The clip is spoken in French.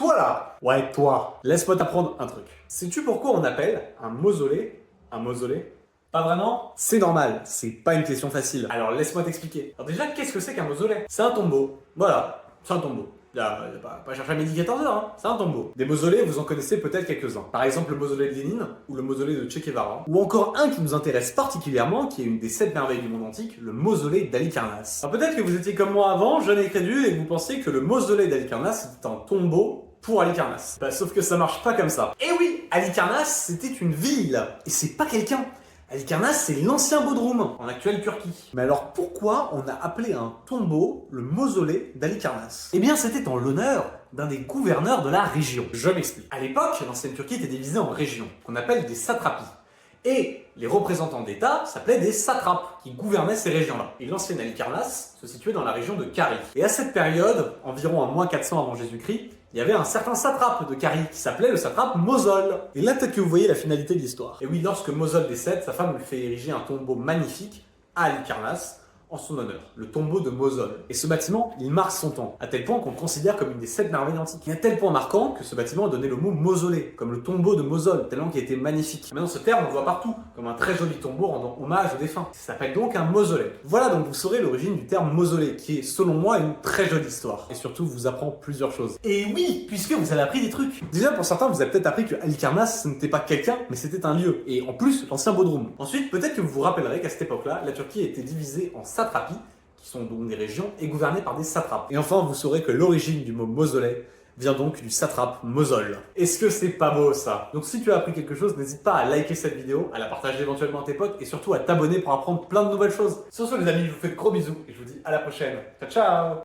Toi là, ouais toi, laisse-moi t'apprendre un truc. Sais-tu pourquoi on appelle un mausolée un mausolée? Pas vraiment? C'est normal, c'est pas une question facile. Alors laisse-moi t'expliquer. Alors déjà, qu'est-ce que c'est qu'un mausolée? C'est un tombeau. Voilà, c'est un tombeau. Pas chercher à midi 14h, hein. C'est un tombeau. Des mausolées, vous en connaissez peut-être quelques-uns. Par exemple, le mausolée de Lénine, ou le mausolée de Che Guevara, ou encore un qui nous intéresse particulièrement, qui est une des 7 merveilles du monde antique, le mausolée d'Halicarnasse. Alors peut-être que vous étiez comme moi avant, jeune et crédule, et que vous pensiez que le mausolée d'Halicarnasse était un tombeau pour Halicarnasse. Bah, sauf que ça marche pas comme ça. Et oui, Halicarnasse, c'était une ville, et c'est pas quelqu'un. Halicarnasse, c'est l'ancien Bodrum, en actuelle Turquie. Mais alors pourquoi on a appelé un tombeau le mausolée d'Halicarnasse? Eh bien, c'était en l'honneur d'un des gouverneurs de la région. Je m'explique. À l'époque, l'ancienne Turquie était divisée en régions, qu'on appelle des satrapies. Et les représentants d'État s'appelaient des satrapes, qui gouvernaient ces régions-là. Et l'ancienne Halicarnasse se situait dans la région de Carie. Et à cette période, environ à -400 avant Jésus-Christ, il y avait un certain satrape de Carie qui s'appelait le satrape Mosol. Et là, peut-être que vous voyez la finalité de l'histoire. Et oui, lorsque Mosol décède, sa femme lui fait ériger un tombeau magnifique à Halicarnasse, en son honneur, le tombeau de Mosol. Et ce bâtiment, il marque son temps, à tel point qu'on le considère comme une des 7 merveilles antiques. Et à tel point marquant que ce bâtiment a donné le mot mausolée, comme le tombeau de Mosol, tellement qu'il était magnifique. Maintenant, ce terme, on le voit partout, comme un très joli tombeau rendant hommage aux défunts. Ça s'appelle donc un mausolée. Voilà, donc vous saurez l'origine du terme mausolée, qui est, selon moi, une très jolie histoire. Et surtout, vous apprend plusieurs choses. Et oui, puisque vous avez appris des trucs. Déjà, pour certains, vous avez peut-être appris que Halicarnasse, ce n'était pas quelqu'un, mais c'était un lieu. Et en plus, l'ancien Bodrum. Ensuite, peut-être que vous vous rappellerez qu'à cette époque-là, la Turquie était divisée en satrapies, qui sont donc des régions, et gouvernées par des satrapes. Et enfin, vous saurez que l'origine du mot mausolée vient donc du satrape Mosol. Est-ce que c'est pas beau ça? Donc si tu as appris quelque chose, n'hésite pas à liker cette vidéo, à la partager éventuellement à tes potes, et surtout à t'abonner pour apprendre plein de nouvelles choses. Sur ce les amis, je vous fais de gros bisous, et je vous dis à la prochaine. Ciao ciao!